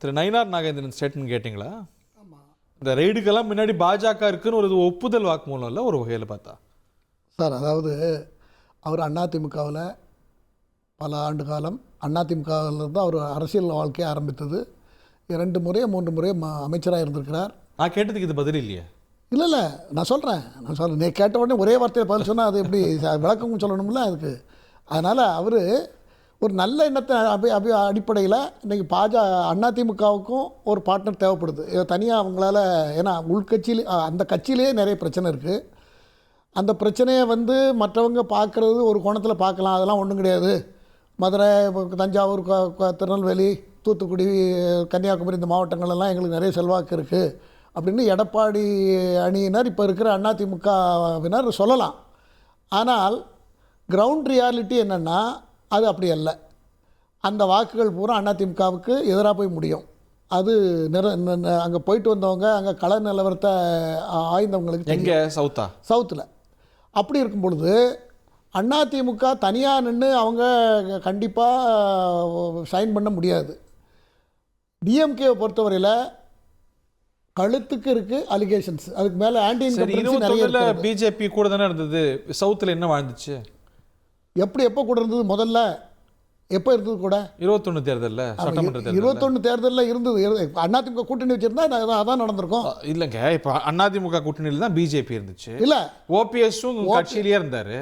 திரு Nainar Nagendran statement கேட்டிங்களா? இந்த ரெய்டுக்கெல்லாம் முன்னாடி பாஜக இருக்குன்னு ஒரு ஒப்புதல் வாக்குமூலம் இல்லை ஒரு வகையில் பார்த்தா சார். அதாவது அவர் அதிமுகவில் பல ஆண்டு காலம் அதிமுகவில் தான் அவர் அரசியல் வாழ்க்கையை ஆரம்பித்தது. 2 முறையோ 3 முறையோ அமைச்சராக இருந்திருக்கிறார். நான் கேட்டதுக்கு இது பதில் இல்லையே. இல்லை நான் சொல்கிறேன் நீ கேட்ட உடனே ஒரே வார்த்தையில் பதில் சொன்னால் அது எப்படி விளக்கமும் சொல்லணும்ல அதுக்கு. அதனால் அவர் ஒரு நல்ல எண்ணத்தை அடிப்படையில் இன்றைக்கி அதிமுகவுக்கும் ஒரு பார்ட்னர் தேவைப்படுது. தனியாக அவங்களால, ஏன்னா உள்கட்சியில் அந்த கட்சியிலேயே நிறைய பிரச்சனை இருக்குது. அந்த பிரச்சனையை மற்றவங்க பார்க்குறது ஒரு கோணத்தில் பார்க்கலாம், அதெல்லாம் ஒன்றும் கிடையாது. மதுரை, தஞ்சாவூர், திருநெல்வேலி, தூத்துக்குடி, கன்னியாகுமரி இந்த மாவட்டங்களெல்லாம் எங்களுக்கு நிறைய செல்வாக்கு இருக்குது அப்படின்னு எடப்பாடி அணியினர் இப்போ இருக்கிற அதிமுகவினர் சொல்லலாம். ஆனால் கிரவுண்ட் ரியாலிட்டி என்னென்னா அது அப்படி அல்ல. அந்த வாக்குகள் பூரா அதிமுகவுக்கு எதிராக போய் முடியும். அது அங்கே போயிட்டு வந்தவங்க, அங்கே கள நிலவரத்தை ஆய்ந்தவங்களுக்கு எங்கே சவுத்தில் அப்படி இருக்கும் பொழுது அதிமுக தனியாக நின்று அவங்க கண்டிப்பாக சைன் பண்ண முடியாது. டிஎம்கேவை பொறுத்தவரையில் கழுத்துக்கு இருக்குது அலிகேஷன்ஸ், அதுக்கு மேலே ஆன்டி இன்கம்பரன்சி நிறைய. பிஜேபி கூட தானே இருந்தது, சவுத்தில் என்ன வாழ்ந்துச்சு? எப்போ கூட இருந்தது? முதல்ல எப்போ இருந்தது கூட? 21 தேர்தலில், சட்டமன்ற தேர்தல் 21 தேர்தலில் இருந்தது. அதிமுக கூட்டணி வச்சிருந்தா அதான் நடந்திருக்கும். இல்லைங்க, இப்போ அதிமுக கூட்டணியில் தான் பிஜேபி இருந்துச்சு. இல்லை, ஓபிஎஸும் கட்சியிலேயே இருந்தார்.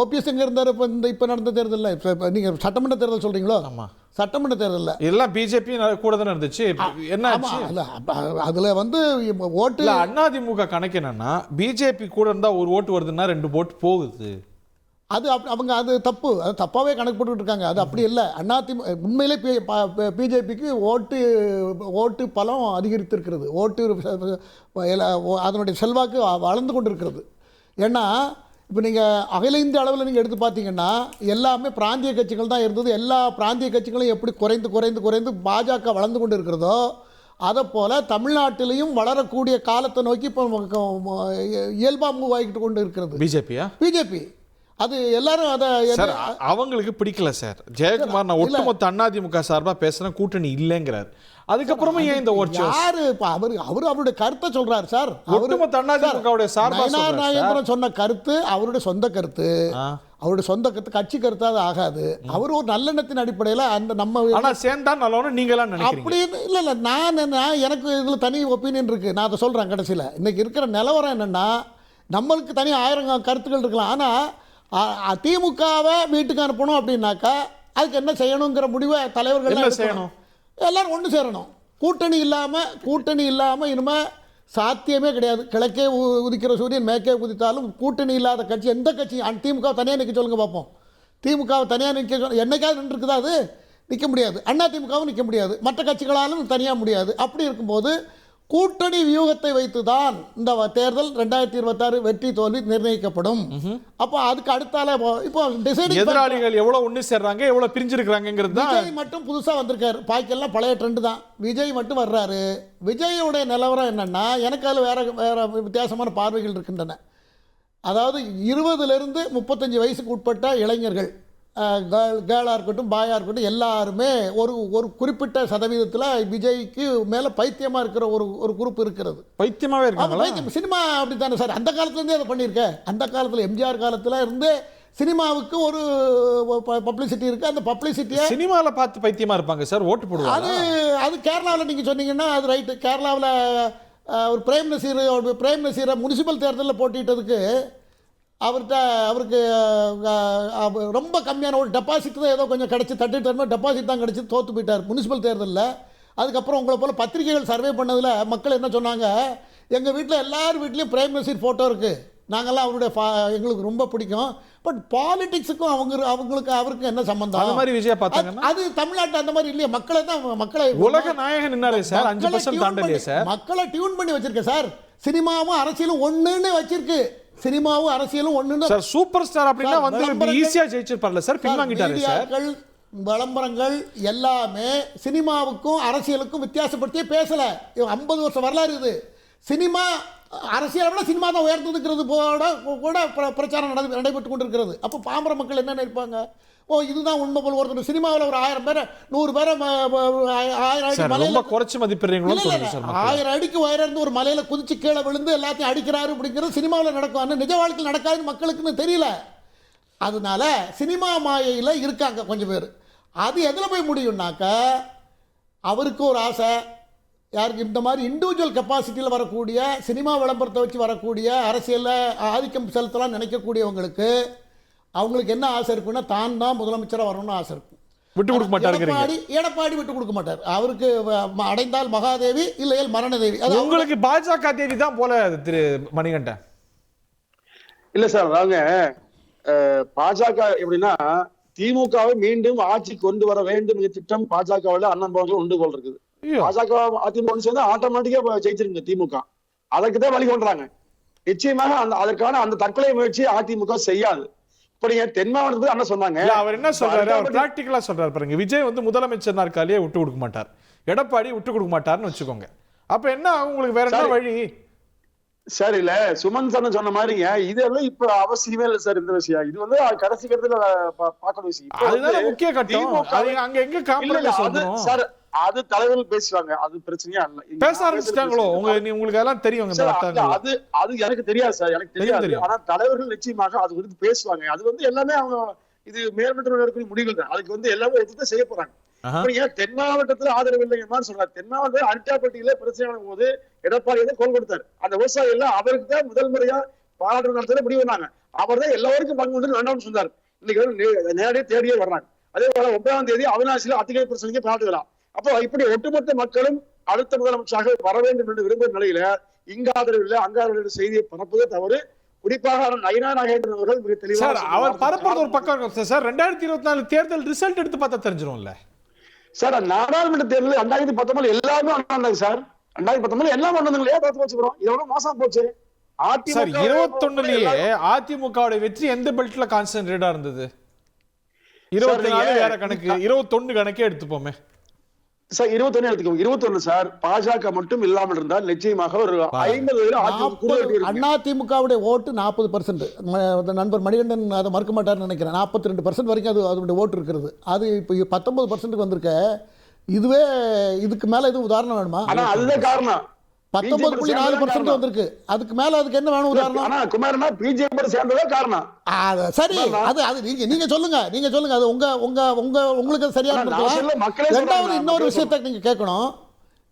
ஓபிஎஸ் எங்கே இருந்தார்? இப்போ நடந்த தேர்தலில், இப்போ நீங்கள் சட்டமன்ற தேர்தல் சொல்கிறீங்களோ? ஆமாம், சட்டமன்ற தேர்தலில் எல்லாம் பிஜேபி கூட தானே இருந்துச்சு. என்ன அதில் ஓட்டு அதிமுக கணக்கு என்னன்னா, பிஜேபி கூட இருந்தால் ஒரு ஓட்டு வருதுன்னா 2 ஓட்டு போகுது. அது அவங்க அது தப்பு, அது தப்பாகவே கணக்கு போட்டுக்கிட்டு இருக்காங்க. அது அப்படி இல்லை. உண்மையிலே பிஜேபிக்கு ஓட்டு பலம் அதிகரித்திருக்கிறது. அதனுடைய செல்வாக்கு வளர்ந்து கொண்டு இருக்கிறது. ஏன்னா இப்போ நீங்கள் அகில இந்திய அளவில் நீங்கள் எடுத்து பார்த்தீங்கன்னா எல்லாமே பிராந்திய கட்சிகள் தான் இருந்தது. எல்லா பிராந்திய கட்சிகளும் எப்படி குறைந்து பாஜக வளர்ந்து கொண்டு இருக்கிறதோ அதை போல் தமிழ்நாட்டிலையும் வளரக்கூடிய காலத்தை நோக்கி இப்போ இயல்பாக மூவ் ஆகிட்டு கொண்டு இருக்கிறது பிஜேபி. அது எல்லாரும் அதை அவங்களுக்கு பிடிக்கல சார். ஜெயக்குமார் நான் ஒட்டுமொத்த அதிமுக சார்பாக பேசுகிறேன், கூட்டணி இல்லைங்கிறார். அதுக்கப்புறமா ஏன் இந்த ஓட்டு? யாரு அவருடைய கருத்தை சொல்றாரு சார். ஒட்டுமொத்த அதிமுகவுடைய சார்பாக நாகேந்திரன் சொன்ன கருத்து அவருடைய சொந்த கருத்து. அவருடைய சொந்த கருத்து, கட்சி கருத்து அது ஆகாது. அவர் ஒரு நல்லெண்ணத்தின் அடிப்படையில் அந்த நம்ம சேர்ந்தா நல்லவனு நீங்களாம் அப்படி இல்லை. நான் எனக்கு இதில் தனி ஒப்பீனியன் இருக்குது. நான் அதை சொல்கிறேன். கடைசியில் இன்னைக்கு இருக்கிற நிலவரம் என்னென்னா, நம்மளுக்கு தனி 1000 கருத்துக்கள் இருக்கலாம். ஆனால் திமுகவை வீட்டுக்கு அனுப்பணும் அப்படின்னாக்கா அதுக்கு என்ன செய்யணுங்கிற முடிவை தலைவர்கள் என்ன செய்யணும்? எல்லாரும் ஒன்று சேரணும். கூட்டணி இல்லாமல் இனிமேல் சாத்தியமே கிடையாது. கிழக்கே உதிக்கிற சூரியன் மேற்கே உதித்தாலும் கூட்டணி இல்லாத கட்சி எந்த கட்சி? திமுக தனியாக நிற்க சொல்லுங்க பார்ப்போம். திமுகவை தனியாக நிற்க சொல்ல என்னைக்காவது நின்றுருக்குதா? அது நிற்க முடியாது. அதிமுகவும் நிற்க முடியாது, மற்ற கட்சிகளாலும் தனியாக முடியாது. அப்படி இருக்கும்போது கூட்டணி வியூகத்தை வைத்து தான் இந்த தேர்தல் 2026 வெற்றி தோல்வி நிர்ணயிக்கப்படும். அப்போ அதுக்கு அடுத்தால இப்போ டிசைடிங் எதிராளிகள் எவ்வளவு ஒன்று சேர்றாங்க, எவ்வளவு பிரிஞ்சிருக்கிறாங்கிறது தான். விஜய் மட்டும் புதுசாக வந்திருக்காரு, பாக்கெல்லாம் பழைய ட்ரெண்டு தான். விஜய் மட்டும் வர்றாரு. விஜயோடைய நிலவரம் என்னன்னா, எனக்கு அதில் வேற வித்தியாசமான பார்வைகள் இருக்கின்றன. அதாவது 20லேருந்து 35 வயசுக்கு உட்பட்ட இளைஞர்கள், கேர்ளாக இருக்கட்டும் பாயாக இருக்கட்டும், எல்லாருமே ஒரு குறிப்பிட்ட சதவீதத்தில் விஜய்க்கு மேலே பைத்தியமாக இருக்கிற ஒரு குரூப் இருக்கிறது. பைத்தியமாகவே இருக்கு. சினிமா அப்படி தானே சார், அந்த காலத்துலேருந்தே அதை பண்ணியிருக்கேன். அந்த காலத்தில் எம்ஜிஆர் காலத்தில் இருந்து சினிமாவுக்கு ஒரு பப்ளிசிட்டி இருக்குது. அந்த பப்ளிசிட்டியை சினிமாவில் பார்த்து பைத்தியமாக இருப்பாங்க சார், ஓட்டு போடுவாங்க. அது கேரளாவில் நீங்கள் சொன்னீங்கன்னா அது ரைட்டு. கேரளாவில் ஒரு பிரேம் நசீரை முனிசிபல் தேர்தலில் போட்டிட்டதுக்கு அவருக்கு ரொம்ப கம்மியான ஒரு டெபாசிட் தான் ஏதோ கொஞ்சம் கிடச்சி, 30 டெபாசிட் தான் கிடச்சி, தோற்று போயிட்டார் முனிசிபல் தேர்தலில். அதுக்கப்புறம் உங்களை போல் பத்திரிகைகள் சர்வே பண்ணதில் மக்கள் என்ன சொன்னாங்க, எங்கள் வீட்டில் எல்லார் வீட்லேயும் பிரேம் நசீர் ஃபோட்டோ இருக்குது, நாங்கள்லாம் அவருடைய எங்களுக்கு ரொம்ப பிடிக்கும். பட் பாலிடிக்ஸுக்கும் அவருக்கு என்ன சம்பந்தம்? அந்த மாதிரி விஜயா பார்த்தாங்க. அது தமிழ்நாட்டில் அந்த மாதிரி இல்லையா? மக்களை உலக நாயகன் என்னாலே சார் 5% தாண்டலையே சார். மக்களை டியூன் பண்ணி வச்சிருக்கேன் சார். சினிமாவும் அரசியலும் ஒன்றுன்னு வச்சிருக்கு. சினிமாவும் அரசியலும் ஒண்ணு சார். சூப்பர் ஸ்டார் அப்படின்னா வந்து ஈஸியா ஜெயிச்சிருப்பார்ல சார், பின்வாங்கிட்டாரு சார். விளம்பரங்கள் எல்லாமே சினிமாவுக்கும் அரசியலுக்கும் வித்தியாசப்படுத்தியே பேசல. 50 வருஷம் வரலாறு இது. சினிமா அரசியலை விட சினிமா தான் உயர்ந்துக்கிறது கூட பிரச்சாரம் நடைபெற்று கொண்டிருக்கிறது. அப்போ பாமர மக்கள் என்ன நினைப்பாங்க? இதுதான் உண்மை போல ஒருத்தர் சினிமாவில் ஒரு 1000 பேரை 100 பேரை 1000 அடி சார் மலையில ரொம்ப குறைச்சு மதிப்பிடுறீங்களோன்னு தோணுது சார் மக்கள். 1000 அடிக்கு உயர்ந்து ஒரு மலையில குதிச்சு கீழே விழுந்து எல்லாத்தையும் அடிக்கிறாரு அப்படிங்கிறது சினிமாவில் நடக்கும். ஆனால் நிஜ வாழ்க்கையில் நடக்காதுன்னு மக்களுக்குன்னு தெரியல. அதனால சினிமா மாயையில் இருக்காங்க கொஞ்சம் பேர். அது எதில் போய் முடியும்னாக்கா அவருக்கு ஒரு ஆசை, யாருக்கு இந்த மாதிரி இண்டிவிஜுவல் கெப்பாசிட்டியில் வரக்கூடிய சினிமா விளம்பரத்தை வச்சு வரக்கூடிய அரசியலில் ஆதிக்கம் செலுத்தலாம் நினைக்கக்கூடியவங்களுக்கு அவங்களுக்கு என்ன ஆசை இருக்குன்னா தான் தான் முதலமைச்சராக வரணும்னு ஆசை இருக்கும். விட்டு கொடுக்க மாட்டாருங்கிறீங்க. எடப்பாடி விட்டு கொடுக்க மாட்டார். அவருக்கு அடைந்தால் மகாதேவி இல்லையல் மரணதேவி. அது உங்களுக்கு பாஜக தேவி தான் போல திரு மணிகண்டன். இல்ல சார், அதாங்க பாஜக எப்படின்னா திமுகவை மீண்டும் ஆட்சி கொண்டு வர வேண்டும் திட்டம் பாஜகவில் அண்ணன் பவன்கள் உண்டு போல் இருக்குது. பாஜக அதிமுக சேர்ந்து ஆட்டோமேட்டிக்கா ஜெயிச்சிருங்க திமுக. அதற்குதான் வழி கொண்டுறாங்க. நிச்சயமாக அதற்கான அந்த தற்கொலை முயற்சி அதிமுக செய்யாது. இப்ப நீங்க தென் மாவட்டத்துக்கு அண்ணன் சொன்னாங்க. அவர் என்ன சொல்றாரு, அவர் பிராக்டிகலா சொல்றாரு பாருங்க. விஜய் வந்து முதலமைச்சர் நாற்காலியே விட்டு கொடுக்க மாட்டார், எடப்பாடி விட்டு கொடுக்க மாட்டார்னு வச்சுக்கோங்க. அப்ப என்ன உங்களுக்கு வேற என்ன வழி? சார் இல்ல சுமன் சார் சொன்ன மாதிரிங்க இதெல்லாம் இப்ப அவசியமே இல்லை சார். இந்த விஷயம் இது வந்து கடைசி கட்டத்துல பார்க்கணும் விஷயம். அதுதான் முக்கிய கட்டம். அங்க எங்க காம்ப்ரமைஸ் வந்துரும் சார். அது தலைவர்கள் பேசுவாங்க, அது பிரச்சனையா இல்ல. பேச ஆரம்பிச்சிட்டாங்களோ உங்களுக்கு எல்லாம் தெரியும். அது எனக்கு தெரியாது சார், எனக்கு தெரியாது. ஆனா தலைவர்கள் நிச்சயமாக அது குறித்து பேசுவாங்க. அது வந்து எல்லாமே அவங்க இது மேல்மட்ட எடுக்கிற முடிவுகள் தான். அதுக்கு வந்து எல்லாமே எடுத்து செய்ய போறாங்க. தென் மாவட்டத்துல ஆதரவு இல்லைங்க சொல்றாரு. தென் மாவட்டத்தில் அரிட்டாப்பட்டியில பிரச்சனை போது எடப்பாடி வந்து கோல் கொடுத்தாரு. அந்த விவசாயி எல்லாம் அவருக்கு தான் முதல் முறையா பாராட்டு நடத்த முடிவு பண்ணாங்க. அவர் தான் எல்லாருக்கும் பங்கு கொண்டு வேண்டாம்னு சொன்னார். இன்னைக்கு நேரடியாக தேடியே வர்றாங்க. அதே போல 9ஆம் தேதி அவினாசியில அத்திகை பிரச்சனைக்கு பாராட்டுக்கலாம். அப்போ இப்படி ஒட்டுமொத்த மக்களும் அடுத்த முதலமைச்சராக வர வேண்டும் என்று விரும்பும் நிலையில இங்க ஆதரவு இல்லை அங்க ஆதரவு செய்தியை பரப்புவதே தவறு. குறிப்பாக நயினா நாகேந்திரன் அவர்கள் மிக தெளிவாக அவர் பரப்புறது ஒரு பக்கம் சார். 2024 தேர்தல் ரிசல்ட் எடுத்து பார்த்தா தெரிஞ்சிரும்ல சார். நாடாளுமன்ற தேர்தல் 2019 எல்லாமே வந்தாங்க சார். 2019 எல்லாம் வந்தாங்க. ஏன் பார்த்து வச்சுக்கிறோம்? இதோட மோசம் போச்சு. சார் 21லயே அதிமுகவோட வெற்றி எந்த பெல்ட்ல கான்சென்ட்ரேட்டா இருந்தது? 24 வேற கணக்கு, 21 கணக்கே எடுத்துப்போமே சார். 21 எடுத்துக்கோங்க. 21 சார் பாஜக மட்டும் இல்லாமல் இருந்தால் நிச்சயமாக ஒரு 50 அதிமுகவுடைய ஓட்டு 40%. நண்பர் மணிகண்டன் அதை மறுக்க மாட்டார்னு நினைக்கிறேன். 42% வரைக்கும் அதோட ஓட்டு இருக்கிறது. அது இப்போ 19%க்கு வந்திருக்க. இதுவே இதுக்கு மேல எதுவும் உதாரணம் வேணுமா? அதுதான் காரணம். 19.4% வந்திருக்கு. அதுக்கு மேல அதுக்கு என்ன வேணும் உதாரணம்? ஆனா குமாரனா பிஜேபி சேர்ந்ததே காரணம். சரி, அது நீங்க சொல்லுங்க. அது உங்களுக்கு சரியான இருக்கலாம். ரெண்டாவது இன்னொரு விஷயத்தை நீங்க கேட்கணும்.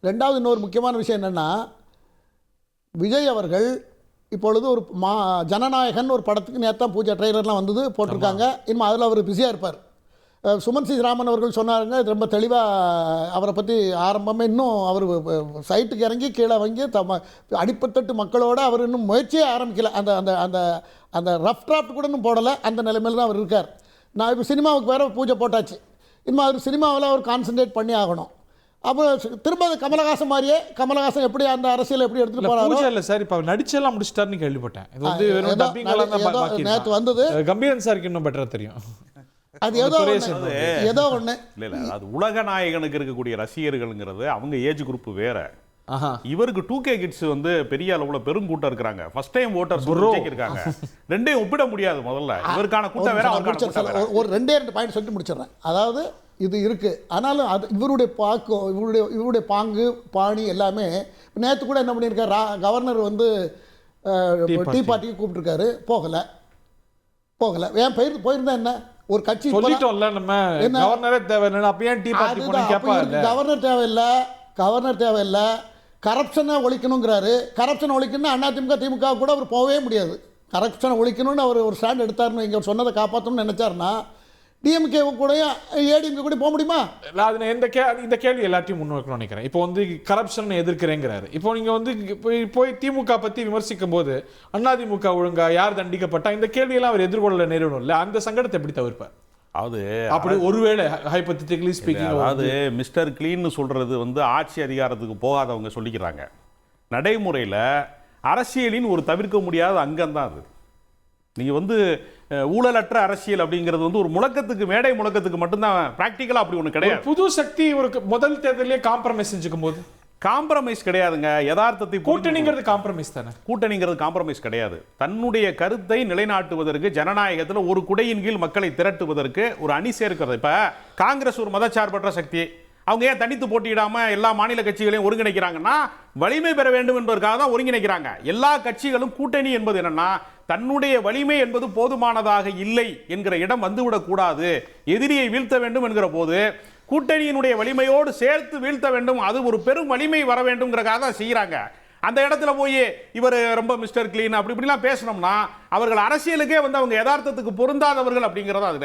ரெண்டாவது இன்னொரு முக்கியமான விஷயம் என்னன்னா, விஜய் அவர்கள் இப்பொழுது ஒரு ஜனநாயகன் ஒரு படத்துக்கு நேத்தான் பூஜை ட்ரெய்லர்லாம் வந்தது போட்டிருக்காங்க. இன்னும் அதில் அவர் பிஸியாக இருப்பார். சுமன் சி ராமன் அவர்கள் சொன்னாருங்க, ரொம்ப தெளிவாக அவரை பற்றி ஆரம்பமே இன்னும் அவர் சைட்டுக்கு இறங்கி கீழே வாங்கி அடிப்பத்தட்டு மக்களோடு அவர் இன்னும் முயற்சியே ஆரம்பிக்கல. அந்த அந்த அந்த அந்த ரஃப் டிராஃப்ட் கூட இன்னும் போடலை. அந்த நிலைமையில் தான் அவர் இருக்கார். நான் இப்போ சினிமாவுக்கு வேறு பூஜை போட்டாச்சு. இன்னும் அவர் சினிமாவில் அவர் கான்சன்ட்ரேட் பண்ணி ஆகணும். அப்போ திரும்ப கமலஹாசன் மாதிரியே கமலஹாசன் எப்படி அந்த அரசியல் எப்படி எடுத்துட்டு போறாரு இல்ல சார். இப்ப நடிச்செல்லாம் முடிச்சிட்டாருன்னு கேள்விப்பட்டேன். இது வந்து வெறும் டப்பிங் எல்லாம் தான் பாக்கி. நேத்து வந்தது கம்பீரன் சாருக்கு இன்னும் பெட்டரா தெரியும். அது ஏதோ ஒண்ணு இல்ல அது உலக நாயகனுக்கு இருக்கக்கூடிய ரசிகர்கள்ங்கிறது அவங்க ஏஜ் குரூப் வேற. இவருக்கு 2K கிட்ஸ் வந்து பெரிய அளவுல பெருங்கூட்டம் இருக்காங்க. ஃபர்ஸ்ட் டைம் வோட்டர்ஸ் இருக்காங்க. ரெண்டையும் ஒப்பிட முடியாது. முதல்ல இவருக்கான கூட்டம் வேற, ஒரு 2 பாயிண்ட் சொல்லிட்டு முடிச்சிடுறேன். அதாவது இது இருக்கு. ஆனாலும் அது இவருடைய பாங்கு பாணி எல்லாமே. நேற்று கூட என்ன பண்ணியிருக்காரு, கவர்னர் வந்து டீ பார்ட்டிக்கு கூப்பிட்டுருக்காரு. போகல. ஏன் போயிருந்தா என்ன? ஒரு கட்சி சொல்லிட்டோம்ல, நம்ம கவர்னரே தேவையில்லை. அப்ப ஏன் டீ பார்ட்டி போனீங்க கேட்பாங்க. கவர்னர் தேவையில்லை. கரப்ஷனை ஒழிக்கணுங்கிறாரு. கரப்ஷன் ஒழிக்கணும்னா அதிமுக திமுக கூட அவர் போகவே முடியாது. கரப்ஷனை ஒழிக்கணும்னு அவர் ஒரு ஸ்டாண்ட் எடுத்தாருன்னு இங்கே சொன்னதை காப்பாற்றணும்னு நினைச்சாருன்னா டிஎம்கே கூட ஏடிஎம்கே கூட போக முடியுமா? அது இந்த கேள்வி எல்லாத்தையும் முன்வைக்கணும்னு நினைக்கிறேன். இப்போ வந்து கரப்ஷன் எதிர்க்கிறேங்கிறாரு. இப்போ நீங்க வந்து போய் திமுக பத்தி விமர்சிக்கும் போது அதிமுக ஒழுங்கா யார் தண்டிக்கப்பட்டா இந்த கேள்வியெல்லாம் அவர் எதிர்கொள்ள நேரிடும் இல்லை. அந்த சங்கடத்தை எப்படி தவிர்ப்பார்? அது அப்படி ஒருவேளை ஹைபோதெட்டிக்கலி ஸ்பீக்கிங், அதாவது மிஸ்டர் கிளீன் சொல்றது வந்து ஆட்சி அதிகாரத்துக்கு போகாதவங்க சொல்லிக்கிறாங்க. நடைமுறையில் அரசியலின் ஒரு தவிர்க்க முடியாத அங்கம் தான் அது. நீங்க வந்து ஊழலற்ற அரசியல் அப்படிங்கிறது வந்து ஒரு முழக்கத்துக்கு, மேடை முழக்கத்துக்கு மட்டும்தான். பிராக்டிக்கலா அப்படி ஒண்ணு கிடையாது. புது சக்தி ஒரு முதல் தேர்தலே காம்ப்ரமைஸ் செஞ்சுக்கும் போது காம்ப்ரமைஸ் கிடையாதுங்க. யதார்த்தத்தை கூட்டணிங்கிறது காம்ப்ரமைஸ் தானே. கூட்டணிங்கிறது காம்ப்ரமைஸ் கிடையாது. தன்னுடைய கருத்தை நிலைநாட்டுவதற்கு, ஜனநாயகத்தில் ஒரு குடையின் கீழ் மக்களை திரட்டுவதற்கு ஒரு அணி சேர்க்கிறது. இப்ப காங்கிரஸ் ஒரு மதச்சார்பற்ற சக்தி, அவங்க ஏன் தனித்து போட்டியிடாம எல்லா மாநில கட்சிகளையும் ஒருங்கிணைக்கிறாங்கன்னா வலிமை பெற வேண்டும் என்பதற்காக தான் ஒருங்கிணைக்கிறாங்க. எல்லா கட்சிகளும் கூட்டணி என்பது என்னன்னா, தன்னுடைய வலிமை என்பது போதுமானதாக இல்லை என்கிற இடம் வந்துவிடக் கூடாது, எதிரியை வீழ்த்த வேண்டும் என்கிற போது கூட்டணியினுடைய வலிமையோடு சேர்த்து வீழ்த்த வேண்டும், அது ஒரு பெரும் வலிமை வர வேண்டும்ங்கிறக்காக தான் செய்யறாங்க. அந்த இடத்துல போய் இவர் ரொம்ப மிஸ்டர் கிளீன் அப்படி இப்படிலாம் பேசணும்னா அவர்கள் அரசியலுக்கே வந்து அவங்க யதார்த்தத்துக்கு பொருந்தாதவர்கள் அப்படிங்கிறதா அது.